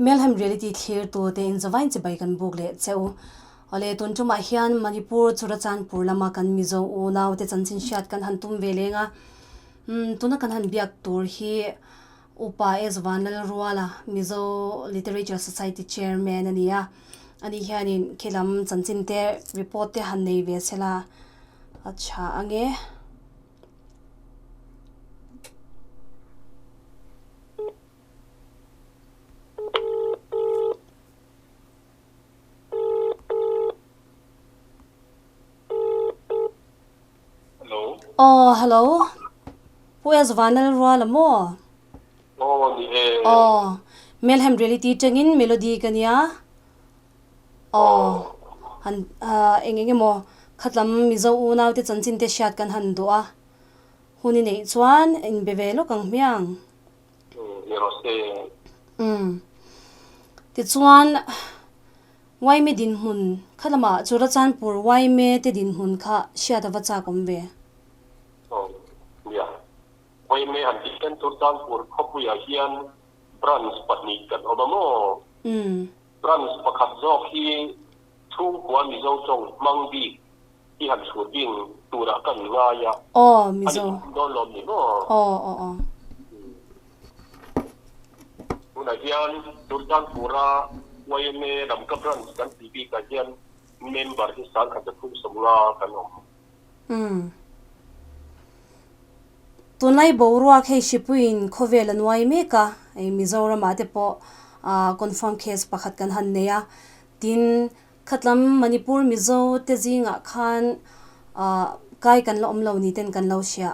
Melham reality clear to te in zawai che bai kan buk le cheu ole tun tuma hian Manipur Churachandpur lama kan mizo u naw te chanchin shat kan han tum velenga tuna kan han biak tur hi upa ezwanal ruala mizo literature society chairman ania ani hianin khilam chanchin te report te han nei ve sela acha ange hello pu ezwanal ruala mo Melham reality tengin melody kania han engenge mo khatlam mizo u naw te chanchin te shat kan han do a huni nei chuan in bevelo kang miang ti chuan wai me din hun khalama Churachandpur wai me te din hun kha shat awacha kombe wai me han tiken Churachandpur khopuya hian branch patni kan obamo branch pakhat jok hi thu kwa mizo chong mangbi hi han shooting tura kan nga ya mizo don lom ni no una hian Churachandpura wai me lam ka branch kan tv ka hian member hi sang kan thu samla kan tunai borua khei shipuin khovel anwai meka ei Mizoram ate po confirm case pakhat kan han neya tin khatlam Manipur Mizo te zinga khan kai kan lo omlo ni ten kan lo sia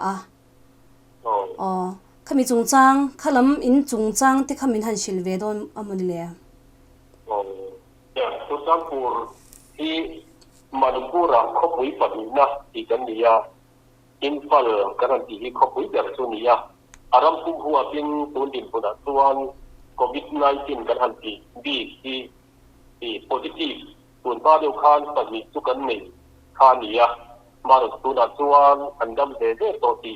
khami chungchang khalam in chungchang te khamin han silve don amuni le Churachandpur hi Manipura khopui panina ikania infal garanti hi khopui bersunia aram pu huwa pin tundin puna tuan COVID-19 kan hanti bi hi positive tun pa deu khan pami chukan nei khania maru tuna tuan andam de to ti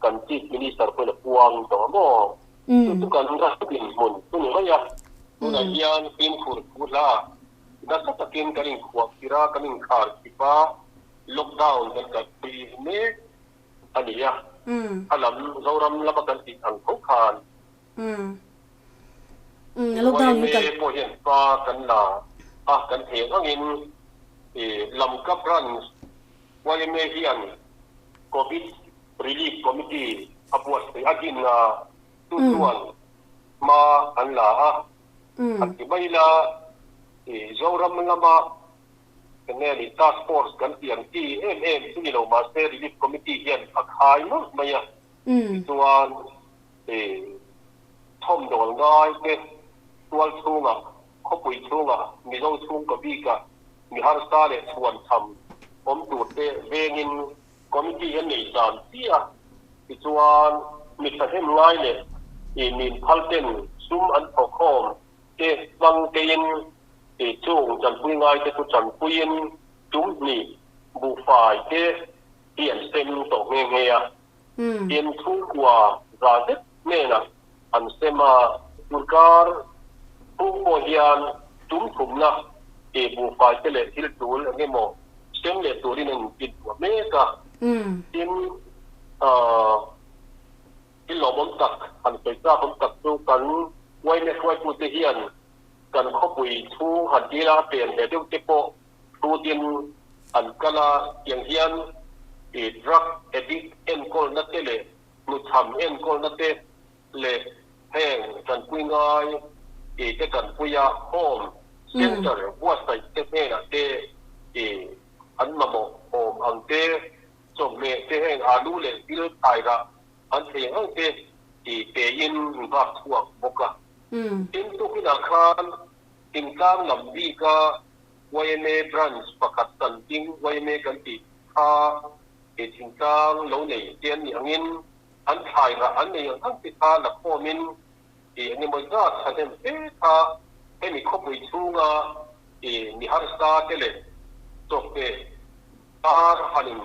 kan chief minister pula puang to mo tu kan ra bin mun tu ne ya tuna hian pin khur pula nasa takin karing khwa kira kaning khar tipa lockdown kan pi ne ania alam zoram labakan ti ang khan lockdown kan po yen pa kan la kan theng angin lam ka branch wai me hian covid relief committee abuat agin na tutuan ma an la at ibaila zoram lama kaneli task force kan TMT sunilo master relief committee hian akhai no maya tuan thom dol ngai ke tual chunga khopui chunga mizo chung ka bika mi har stale chuan tham om tu te vengin committee hian nei san tia tuan mi thahem ngai le min phalten sum an thokhom te bang tein chung chan pui ngai te tu chan puin tum ni bu fai te hian sem to nge nge ya hian thu kwa za te ne na an sema surkar pu ko hian tum thum na bu fai te le hil tul nge mo sem le turin en pit wa me ka tin ilobon tak an pe ta bom tak tu kan wai ne kwai pu te hian kan khopui thu hadila pen he deu te po tu din an kala yang hian drug addict en kol na te le nu tham en kol na te le heng kan pui ngai te kan puya home center was sai te na te an ma mo home ang te som me te heng alu le bil tai ra an te ang te te in ba thuak boka in tu kina khan in kam lambi ka wayme branch pakat tan ting wayme kan ti kha tin kang lo nei tian ni angin an thai ra an nei ang ti kha la khomin ni mo ga thanem te kha mi khopui chunga ni har sta tele to pe hanin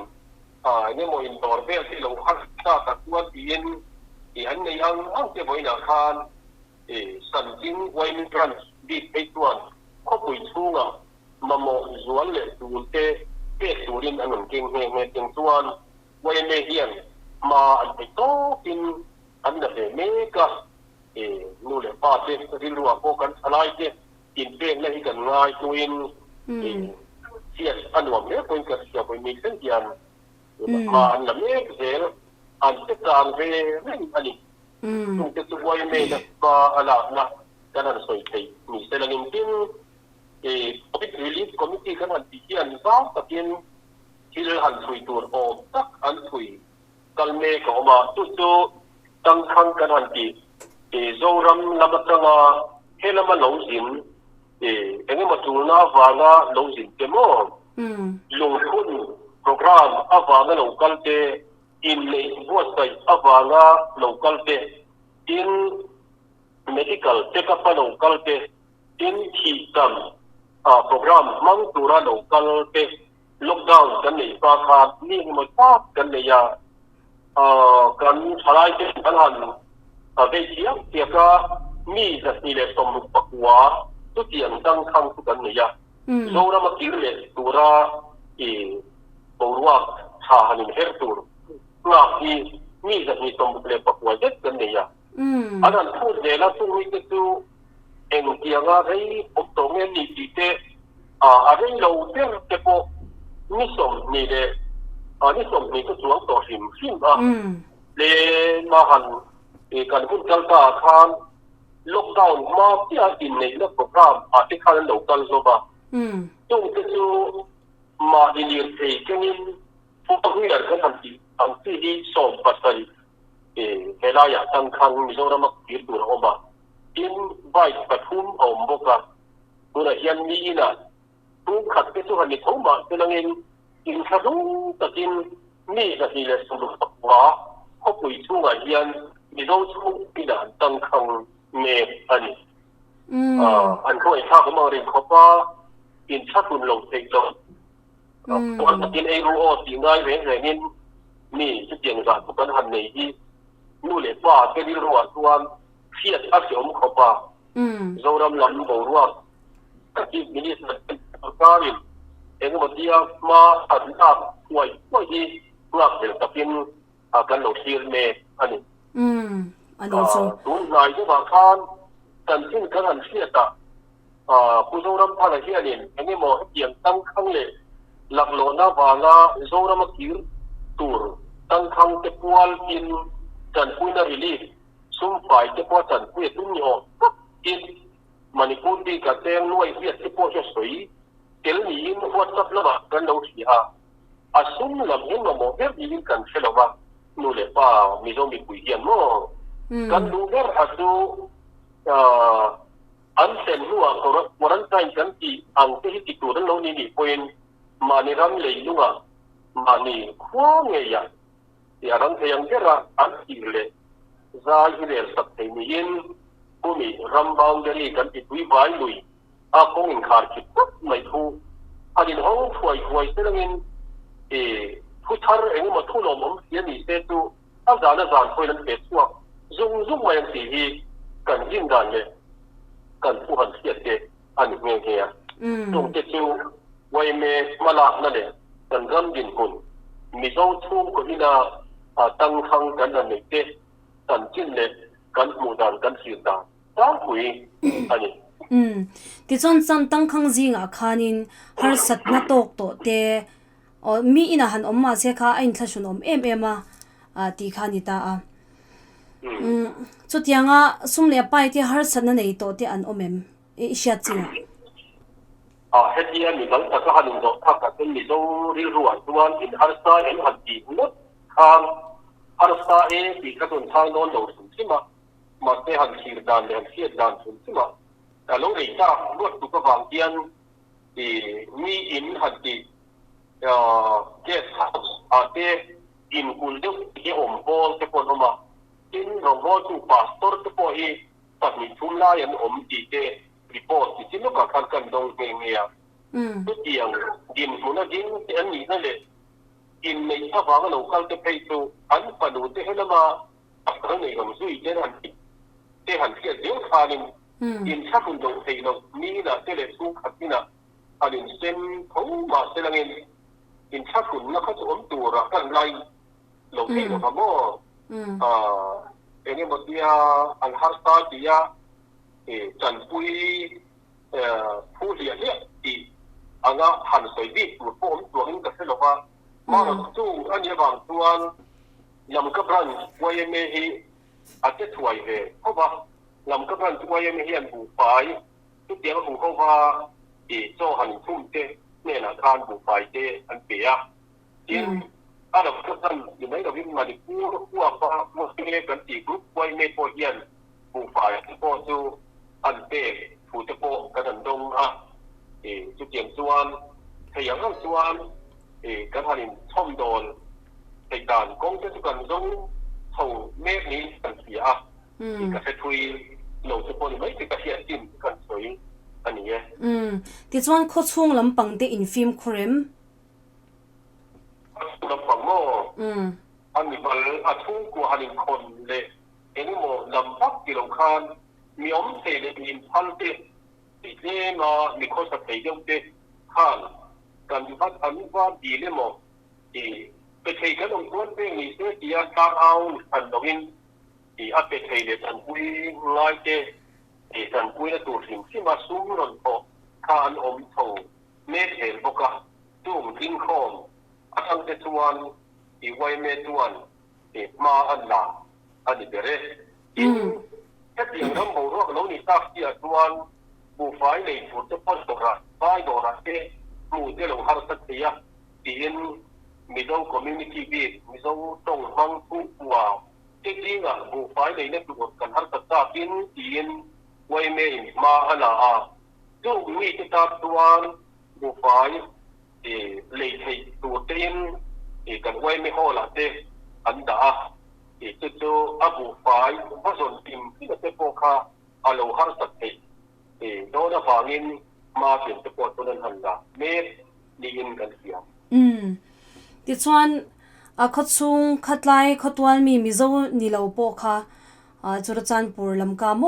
ni mo in doorbell ti lo har sta ta tuan ti in an nei ang te boina khan สันจิงไว้มีกันดีไอตัวข้อปุยชูงะมาโมจวนเลยดูเตเตสูรินอันนั้นเก่งเฮงเฮงจังส่วนไว้เมเฮียนมาอันไปโตกินอันนั้นเมกะนู่นเลยป้าเตริลัวโกกันอะไรเตกินเป้งเลยกันง่ายตัวอินเสียอันหวงเนี่ยคนกับเสียไปมีเส้นยันมาอันนั้นเมกเสลอันที่การเวไม่อันนี้ตรงที่ตัวไว้เมกก็อะไรนะกันนั้นสวยใจมีเซลังอินทินพิธีรีบคอมมิตี้กันวันที่อันซ้ำตะเกียนที่เราหันคุยตัวออกตักอันคุยกันเมฆออกมาจู่ๆตั้งครั้งกันวันที่โซรัมลำตังอาเฮลมาลงสินเงี้ยมาจูน่าวางาลงสินเต็มลงทุนโปรแกรมอาวางาลงกัลเตอินในบัวใส่อาวางาลงกัลเตอินmedical check-up lงกัลเตอินที่กัน โปรแกรมมังตุระโลกัลเตล็อกดาวน์กันในปราคานี่มันป้ากันในยากันสลายเจ็บกันหันได้เทียบเทียบกับมีจะมีเลสมุปปัวตุเตียงดังคังสุกันในยาโซรามาคิเลตุระปวดชาหันิเฮร์ตูร์งาที่มีจะมีสมุปเลปัวเจ็ดกันในยาอันนั้นพูดเดี๋ยวเราต้องมีก็คือเอ็งเกี่ยงอะไรผมต้องเรียนนี่ที่เตอะไรเราเรื่องเฉพาะนิสมนี่เลยนิสมนี่ก็ช่วงต่อสิมสิมเลยมาหันการพูดกันตาคานล็อกดาวน์มาที่อาทิตย์ในเรื่องโปรแกรมที่คานเรากันโซบะตรงที่มาดิลีร์เองก็นี่พวกที่อยากกันอันที่ส่งปัสสาวะเวลาอยากตั้งครั้งมิโซรามักยืดตัวออกมาอินใบปฐุมอมบกะตัวยันนี้นะตัวขัดไปสู่หันในท้องบ้านตัวเองอินขดุตะกินนี่ก็ที่เลยสมบูรณ์ว่าเขาปุยช่วงยันมิโซช่วงปีนั้นตั้งครั้งเมฆอันนี้อันเขาไอ้ข้าเขามาเรียนเขาว่าอินชัดตุนลงเทจอนตัวตะกินไอ้รู้สิ่งใดเว้นอะไรนี่จะเกี่ยงกับทุกการหันในที่นู่นเลยว่าแค่นี้รู้ว่าตัวเสียดอาเสียมเขาป่าเราดำลำบอกว่าที่มินิสต์การินเองมาเดียมาอันดับป่วยที่รักเด็กกับเป็นกันหลงเสียเมอันนี้อันนี้ส่วนดูนายที่มาคานกันทิ้งกันเสียตาผู้เราดำท่าเสียนี่เองมองเกี่ยงตั้งครั้งเลยหลักโลน่าบางาเราดำมาคิดตัวตั้งครั้งเตปวลกินกันพูนรีลีสุ่มฝ่ายเฉพาะจันทร์เพื่อตุ้มยอกินมันพูดดีกับแตงน้อยเพื่อเฉพาะจะสวยเกลนี้ยินวัดสับละบ้ากันเราเสียอาสุ่มลำเห็นมาโมเดลยินกันเสละว่านู่นเลยป้ามีต้องมีคุยกันมั้งกันดูเรื่องอันดูอันเซนนัวคนนั้นใจกันที่อังที่ติดตัวนั้นเรานี่เป็นมาในรำเลยนู่นมานี่ขวางเงียอย่างนั้นยังแค่ละอันที่เลยzahir sakte niin kumi rambang dari kan itui vai lui a kong in khar ki tak mai thu adin hong thuai selangin puthar eng ma thu lom om hian ni se tu a zana zan khoi lan pe chuak zum mai an ti hi kan jin dan le kan pu han siat te an nge nge ya tung te chu wai me mala na le kan ram din kun mi zo thum ko ina tang khang kan na ne teกันจิ้นเลยกันหมู่ดานกันสื่อดานตั้งคุยอันนี้ที่จนจันตั้งขังจิงอาคานินฮาร์สัตนาตกโตเตมีอินาหันอมมาเสียค่ะไอ้ทัชนอมมาตีขานิตาจุดยังสุ่มเลี้ยไปที่ฮาร์สัตนั่นเองโตที่อันอมเชียจิงเฮตีอันนี้กันถ้าก็หันโตถ้าก็เป็นมิโซริรัวตัวอินฮาร์สัตเห็นหันดีนุดทางฮาร์สัตปีกระตุ้นทางโน้นโดดสุดที่มาเตะหันขีดดานเดียนเสียดดานสุดที่มาแต่ลงในจ้าลวดตุกบางเทียนมีอินหันดีเจ้าเตะอินกุลเดียวที่อมโบลที่คนออกมาอินรองโบตุพาสตอร์ที่พอฮีตัดมีทุ่มลายันอมดีเตะรีพอร์ตที่ลูกค้ากันดงเงียทุกอย่างดินมันดินที่อันนี้นั่นแหละอินในถ้าฟังเราเข้าจะไปสู่อันปนุษย์ที่ให้เรามาอักขระในของสุยเจริญ เจ้าหันเทียนเดี๋ยวทานินอินชักคุณลงเทลงนี่นะเจ้าเล็กสู้ขัดนี่นะอันนี้เส้นเขามาเส้นเงินอินชักคุณนะเขาจะอมตัวรักกันไรลงเทลงพม่าเอ็งหมดที่อันฮาร์ตาที่จันปุยผู้เลี้ยงเนี่ยที่อันนั้นหันใส่ดิบตัวอมตัวนี้ก็เสร็จแล้วว่ามาเราสู้อันนี้บางตัวยำกับรันวัยไม่ฮีอาจจะช่วยเหรอเพราะว่ายำกับรันวัยไม่ฮีอันบุกไปทุกเดียวก็คงเขาว่าโซ่หันทุ่มเตะเนี่ยนะทานบุกไปเตะอันเปียจริงอะไรก็ท่านอยู่ไหนกับวิ่งมาดิกู้กู้ว่าเมื่อกี้กันตีกรุ๊ปวัยไม่พอเย็นบุกไปที่พอสู้อันเตะผู้ตะโกกระดันดงจุดเยี่ยมส่วนขยันทั้งส่วนกระทันช่อมโดนในการกองเจ้ากันต้องส่งเมฆนี้กันเสียกระเททุยหลงทุกคนไม่ติดกระเทียมจิ้มกันสวยอันนี้ที่ส่วนโคช่วงลำปังเตอินฟิล์มครีมลำปังโม่อันนี้มันอาทุ่งกว่าอันนี้คนเลยเอ็งโม่ลำพักกิโลคานมีอมเทเลมีพันเตติดเล่มามีคนสัตย์เดียวเตข้านการยุบอันนี้ว่าดีเลยโม่ไปเทกันลงต้นเรื่องนี้เสียที่การเอาอันตรงนี้อาไปเทเลยอันคุยง่ายเจอันคุยแล้วตัวสิ่งที่มาสู้นั่นพอข้านอมโถเมฆเห็นบอกว่าตู้มทิ้งข้อมอาจารย์เจวนไว้เมตวนมาอันหลังอันนี้เบรย์แค่เพียงน้ำมูรอกเรานี่ตักที่จวนบุฟายในฟุตบอลตัวละไฟตัวละเจ้มูเจ้าหลงฮาร์สัตย์ที่มีต้องคอมมูนิตี้บีมีต้องฟังทุกว่าจริงๆบุฟายในเนี่ยตัวกันฮาร์สัตย์ที่ไว้เมย์มาอันหลังดูมีที่ตัดตัวบุฟายเลยให้ตัวเต็มกันไว้ไม่ห่อละเจ้อันดาจู่ๆอาบุฟายผสมทีมที่จะเป็นพวกเขาอาโลฮาร์สัตย์โดนฟังอินมาเป็นตัวตัวนั้นหันละเมฆดีอินกันเสียที่ส่วนขัดซุงขัดไล่ขัดวันมีมิโซนิลาโปค่ะจุดจันปูร์ลำกาโม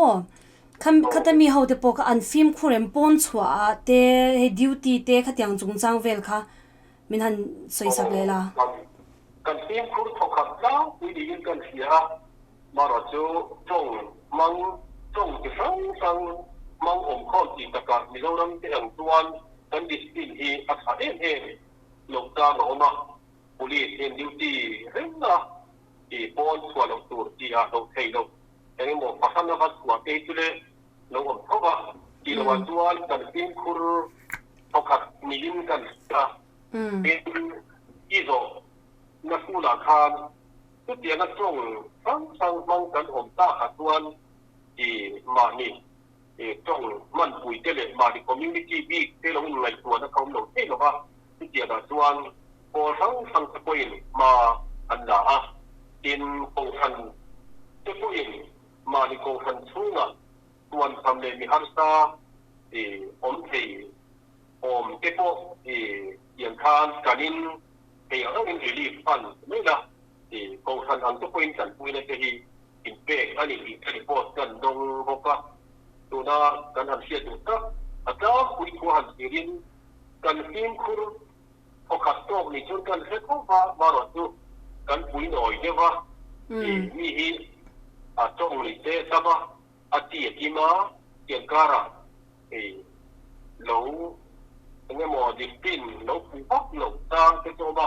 ขัดมีเขาเตปค่ะอันฟิล์มคูเรมปอนชัวเตให้ดิวตี้เตขัดยังจงจังเวลค่ะมินหันสวยสักเลยล่ะกันฟิล์มคูร์ทอขัดแล้ววิดีอินกันเสียมาเราจะจงมังจงที่ฟังมังอมข้อจีตะการมิโซรัมเตียงจวนกันดิสตินฮีอัศเอ็นลงการออกมาบุรีเอ็นดิวตี้เรื่องนะปอนชัวลงตัวที่เราเทลงแต่ในหมู่พัฒนาพัฒนาเอตุเลลงอมเข้ามาที่เราจวนกันฟิล์มคูร์ทอขัดมีลินกันเป็นอีโซนักมูลค่าทุกอย่างนั้นตรงฟังมังกันอมตาขัดจวนมานี่ตรงมันปุยเจริญมาที่คอมมูนิตี้บีเทลงในตัวนักเขาหลงเทลว่าที่เดียวกันส่วนพอทั้งสกุลมาอันดาอินกองทันสกุลมาในกองทันช่วงส่วนทำเลมีฮาร์สตาอมเทอมเทปอย่างทานการินเฮียเราเป็นรีบฟันไม่ละกองทันอันสกุลกันปุยในที่อินเป้อันนี้ที่รีพอร์ตกันตรงพวกตัวน่าการทำเสียดุก็อาจจะคุยคุยหันสิรินการฟิล์มคูร์พอขัดตัวนี่จนกันเสร็จก็มาหลอดดูการคุยหน่อยเดี๋ยวว่ามีจงหลีเตะซะบ้าที่ที่มาเกี่ยงการะเราเนี่ยมอดิปินเราผูกพักเราตามไปตัวบ้า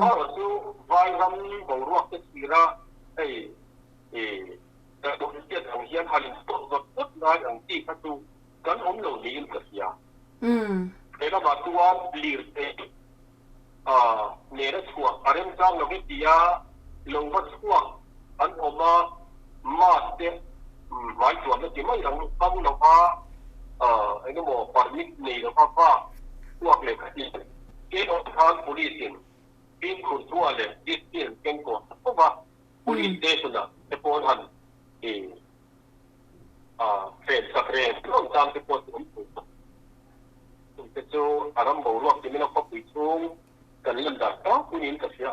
มาหลอดดูไว้ทำบ่รวกจะสีระแต่ตัวเสียทางเฮียนหันตัวตัวน้อยอย่างที่เขาดูกันอมเหล่านี้ก็เสียแต่ละมาตัวลีร์เเนี่ยชัวอารมณ์จังเราไม่ตีลงมาชัวอันออกมาเด็กหมายส่วนนั้นที่ไม่ยังตั้งเราพาไอ้นี่โมปาร์มิกนี่เราพาพวกเล็กที่เกี่ยวกับทาง police พิมพ์คุณทั่วเลยดิสตินเก่งกว่าเพราะว่า police station น่ะจะปนหันเฟรนสักเรนต้องตามจะปนผมถูกจะโจอารมณ์บ่รวกที่ไม่ต้องเข้าไปช่วงกันเล่นดักก็คุณยินกับเสีย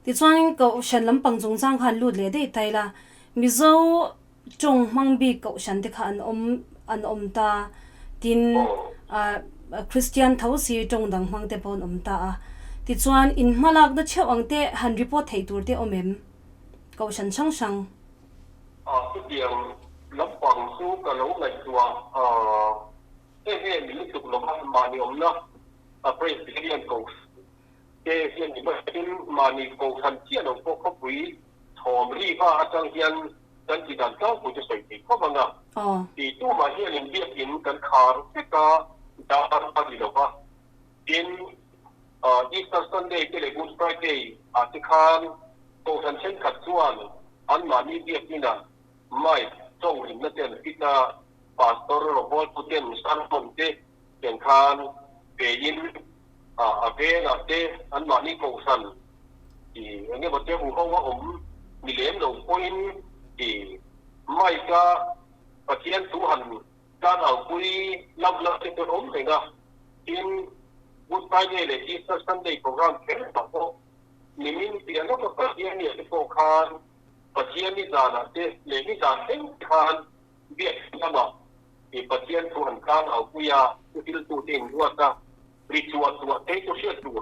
ที่ส่วนก็ฉันลำปังจงสร้างคันลุดเลยได้ไทยละมิโซ จงมังบีเกาฉันที่ค่ะอันอมตาตินคริสเตียนเท่าสีจงดังมังเตปอนอมตาติดส่วนอินมาลักดัชเชวังเตหันรีพอร์ตให้ตัวเตอเมมเกาฉันช่างที่เดียงรับฟังสู้กับเราในตัวมีลูกตุกลงมานิยมนะประเทศเรียนกูเฮียนนี่มันเป็นมานิกูทันเทียนของพวกเขาปุ๋ยทอมรีว่าอาจารย์เฮียนกันจีดันเจ้าผู้จะใส่ติเข้ามาอ่ะตีตู้มาเฮียนเบียดกินกันขาดแค่ก็ดาวน์มาดีหรอวะเป็นอีสเตอร์ซันเดย์ที่เรียกว่าไฟเดย์อาจจะคานกูทันเช่นขัดส่วนอันมานี่เบียดกินอ่ะไม่จงหินนั่นเองที่จะพาสตอร์โรบอลพูดเองสันคนเตเปลี่ยนคานเปยินเวนับเตอันมานี่กูสันที่อันนี้บอกเจ้าหูเขาว่าผมมีเลี้ยงหนูคุยที่ไม่ก็ประเทศสุพรรณการเอาคุยลับๆที่ตัวผมเองอ่ะที่บุตรไปเลยที่สันเดย์โปรแกรมแค่ต่อไปนี่มีเพียงแค่ประเทศนี้ที่โปรแกรมประเทศนี้จานเตเลยนี่จานเองคานเบียดกันมาที่ประเทศสุพรรณการเอาคุยที่ตัวเองด้วยกันริชวลตัวเตตัวเชื่อตัว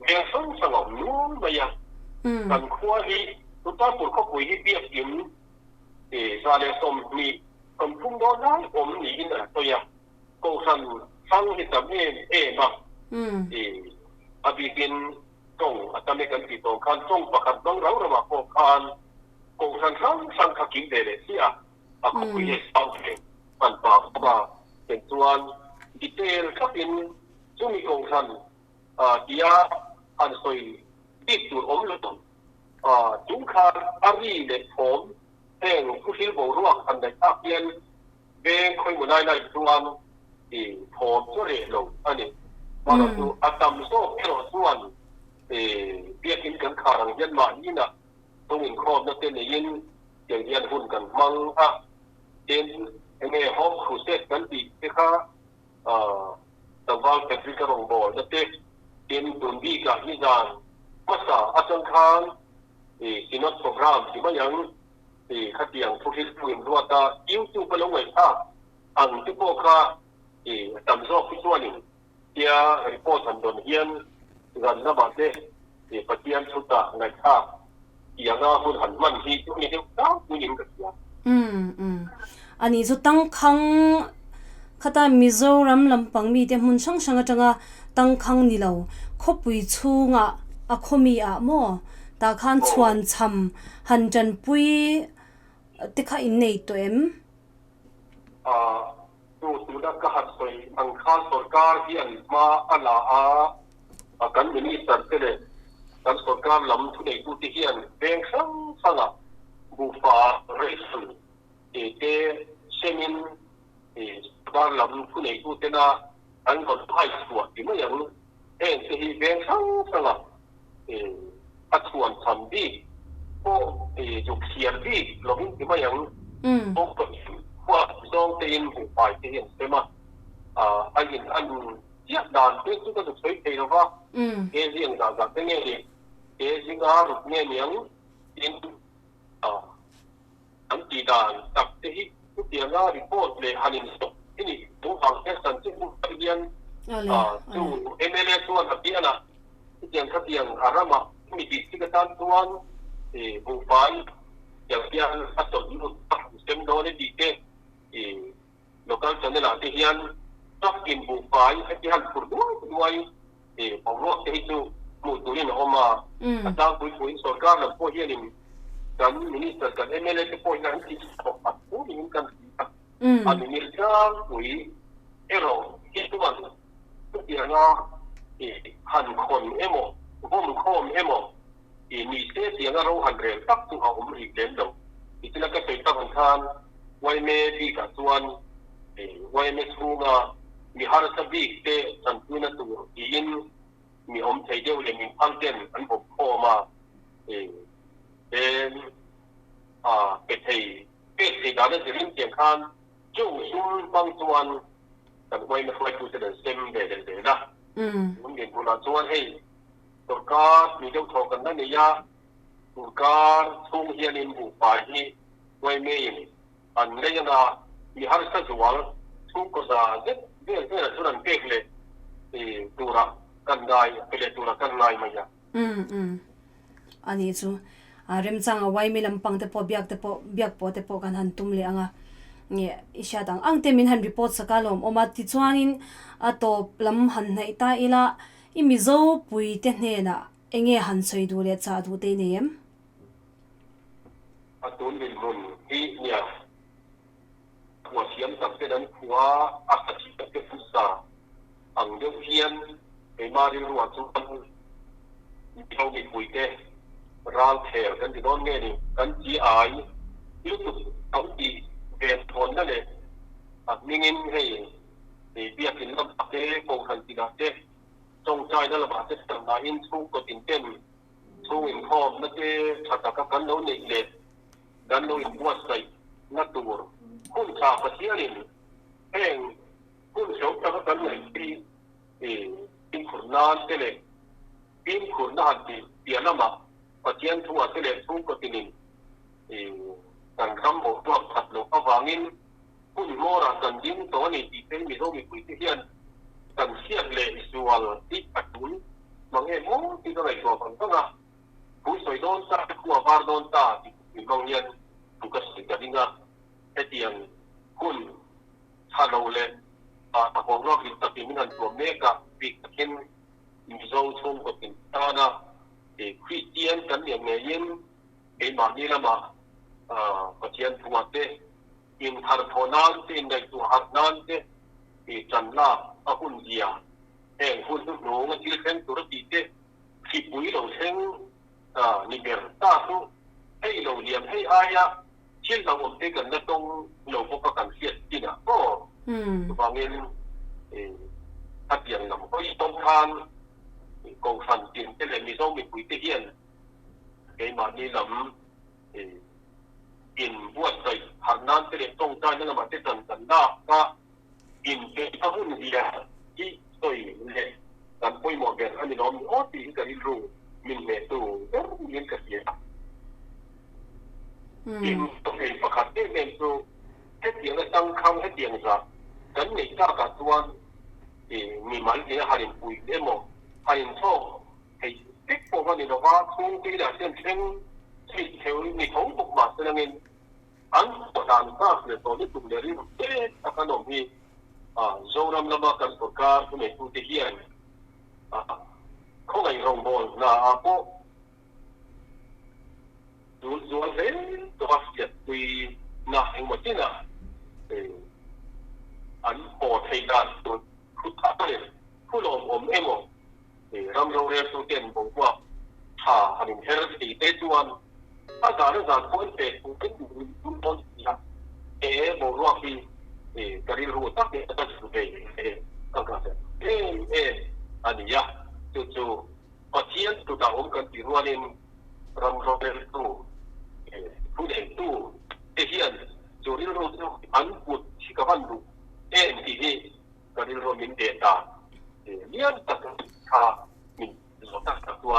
เรื่องสงบนู้นไปยังกันขั้วที่ตัวตั้งปุ่นเขาคุยที่เบียดกินซาเลสมมีคนพุ่งโดนได้ผมหนีนะตัวอย่างกูสันฟังที่ทำให้มาอภิกินจงอาจจะไม่กันติดต่อการจงประกันต้องเราระหว่างพวกการกูสันสังขกินเดรสิเขาคุยให้ฟังเองมันปากว่าเป็นส่วนดีเทลก็เป็นซึ่งมีกองทัพที่อันสวยที่ตัวอมลุตจุงคาอารีเด็กผมแห่งผู้ชิลโบรัวอันใดทักเย็นเบงคอยมุนายในส่วนที่ผมจะเรียนลงอันนี้ว่าเราดูอัตมโซ่เอโรส่วนเบียกินกันขารังยันมานี่นะตรงอินครอบนั่นเต้นยินอย่างยันหุ่นกันมังเต้นในห้องครูเซตกันดีที่เขาต่างกันเป็นฟิกรงบอลนั่นเองเป็นตุนบีกับนิจานภาษาอาจารย์คานสินอตโปรแกรมที่มันยังขัดแย้งทุกที่พูดว่าตายิ้วจู่ไปลงไว้ท่าอันที่พวกเขาตำรวจพิจารณาที่รีพอร์ตทันโดนเฮียนกันระบาดเลยปฏิญาณสุดาในท่าอย่างนั้นคุณหันมันที่ทุกนี้เดียวกันผู้หญิงกับเสียอันนี้สุดตั้งคังข้าแต่มิโซรัมลำปังมีแต่หุ่นช่างจังตั้งคังนี่เราคบปุยชูงคมีโมตาขันชวนชำหันจันปุยติข้าอินในตัวดูนักขัดสวยอังคารสการที่อันมาอัลลากันมินิสเตอร์เลยกันสการลำทุนในกุฏิเฮียนเบงสังบุฟาเรสเเซมินการลำทุนในกุฏิน่ะอันก็ไพ่สวดที่มันยังที่เบงสังอัศวรสันดีพวกจุกเสียนดีลงที่มันยังพวกว่าตรงตีนหูไปที่เห็นใช่ไหมอันเจียดานเป็นตัวสุดสวยที่เราว่าเรื่องต่างๆที่เนี่ยสิ่งอะไรเนี่ยอินอันตีดานตักที่ทุกอย่างรีพอร์ตเลยฮันนิสต์ที่นี่ดูฟังแค่สันติภาพเรียนดูMLAส่วนที่อันน่ะที่ยังขัดยังอารามะมีดิสิกตันส่วนบุฟายอย่างอัศวินเต็มโดนดีเต้lokal channel ati hian tak in bu pai ati han pur duai pawro te chu mu tuin oma ata pui sarkar la po hian kan minister kan MLA te po hian ti pu in kan ani minister pui ero kituan tiang han khon emo bom khom emo ni se tiang ro han rel tak tu a ri len do itila ka te tak hanไว้เมดีกับส่วนไว้เมสูงมีฮาร์สบีเตสันตุนตัวอินมีอมเทเดียวเลยมีพันเดนอันผมพ่อมาเป็นเป็ดดานจะริมเสียงคานจู่ซุ่มบางส่วนแต่ไว้ไม่ค่อยพูดจะเซ็มเด็ดนะมันเห็นคนละส่วนให้ตัวการมีเจ้าทอกันนั่นเนี่ยตัวการทุ่งเฮียนินบุปผาที่ไว้เมย์ an le yana mi har sa juwal chu ko za de churan pek le tura kan dai pele tura kan lai maya ani chu rem chang awai mi lampang te po biak te po kan han tum le anga nge isha dang ang te min han report sakalom oma ti chuanin atop lam han nei ta ila imizo pui te hne na enge han soi du le cha du te nem atun min mun hi nia wa siam tak te dan khua asati te fusa ang de hian e mari ruwa chu an thau mi pui te ral thel kan ti don nge ni kan ji ai youtube au ti về thôn đó này, mình hay thì việc thì nó cái công hành thì là thế, trong trai đó là bà sẽ làm đại in số có tiền tiền, số in form nó cái thật các cán đấu này lệ, cán đấu in quát say, nó tù, kun trà và chia liền, hàng kun sống cho các cán này thì in khuẩn nan thế này, in khuẩn nan thì tiền lắm mà, và tiền thua thế này số có tiền thìกันคำบอกตัวขัดหลงเอาวางินผู้หญิงโมระกันดิ้งตัวนี้ที่เป็นมีโรคมีปุ๋ยที่เฮียนกันเสียเลยส่วนที่ปัดตุนบางเงี้ยโมที่ตัวไหนตัวคนก็นะผู้สวยโดนตาขัวบาร์โดนตาที่บางเงี้ยถูกกระสุนกันดิ้งอ่ะไอเตียงคุณชาโนเลยของเราที่ตัดที่มันตัวเมกะปีกเข็นมีโซ่ชงกับตินตานะคริสเตียนกันอย่างเงี้ยเป็นแบบนี้ละมาก็เชียนตัวเตอินทาร์โทนันเตอินได้ตัวหักนันเตที่จันลาอาหุ่นเดียแห่งหุ่นทุกหนูมันที่เส้นตัวตีเตที่ปุ๋ยเราเส้นนิเบร์ตาสุให้เราเลี้ยงให้อายะเช่นเราอมเตกันนั่นต้องเราพบกันเสียจริงอ่ะก็บางเงินถ้าเปลี่ยนเราก็ยิ่งต้องทานกองฟันจริงที่เลยมีต้องมีปุ๋ยเตเฮียนไอ้มานี่ลำอินบัวใส่หันน้ำเตะตรงใจนั่นมาเตะจันดาก็อินเป็นพระหุ่นเดียที่สวยเลยการป่วยหมอแกนอันนี้น้องมีอ้อตีกันรู้มินเมตูมินกระเสียอินต้องเป็นประคับเตะเมตูให้เตียงตั้งคำให้เตียงสักกันในก้าวกัดวันมีมันเดียหารินปุยเดโมหารินโชคให้เด็กพวกนี้เราว่าทุ่งที่เราเช่นเช่นที่เทวนี่ของบุกมาแสดงเงินอันต่างๆก็คือตอนนี้ถูกเรียกอาการของที่โจรำละมากันประกาศผู้ในผู้ที่เฮียนเขาไงรองบอลนะก็ดูเห็นตัวเสียคุยนะเองหมดที่นะอันปอดให้การตัวผู้ท้าเลยผู้ลงผมเองหมดรำโรงเรียนสุเตียนบอกว่าถ้าอันนี้เฮร์ตีเตจวนถ้าการเรื่องคนเป็นผู้เป็นผู้ต้นนะบอกว่าที่การเรียนรู้ตั้งแต่ต้นสุดเลยตั้งแต่อันนี้ยะจู่ๆพอเที่ยงตัวดาวผมกันที่รู้ว่าเนี่ยรำโรงเรียนตู้ผู้เด็กตู้เที่ยงจู่เรียนรู้อันพูดที่กับอันรู้ที่นี่การเรียนรู้มินเดต้าเนี่ยตั้งแต่มินสตักตัว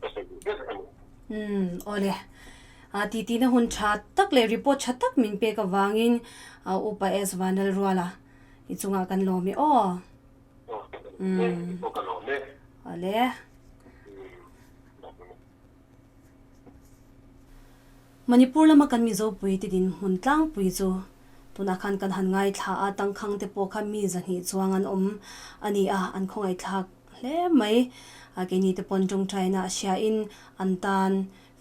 ก็ใช่เรื่องอันนี้โอเลตีนะหุ่นชัดตักเลยรีพอร์ตชัดตักมินเปกับวางินอุปเอสวานเดลรัวล่ะอีจุงอากันโลมีอ๋อโอเลมณิปุรละมากันมีโจปุยติดินหุ่นตั้งปุยโจตุนักขันกันหันไงท่าตั้งขังเตปอคามีจันหิจวงันอันนี้อันคงไงทักเล่ไหมแกนี่เตปอนจงใจนะเชียอินอันตัน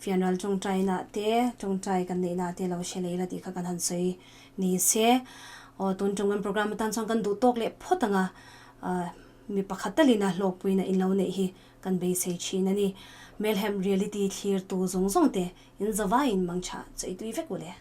ฟิอันรัลจงใจนะเตจงใจกันเนนะเตเราเชลัยละดีค่ะกันหันใส่นี่เสียตุนจงกันโปรแกรมตันส่งกันดูตกเล็บพอตั้งมีประคัตลินะโลกปุยนะอินเราเนี่ยฮีกันเบสเซชีนั่นนี่เมลแฮมเรียลิตี้คลียร์ตัวซงเตอินจะว่าอินมังชาจะอีตัวอีเฟกกูเลย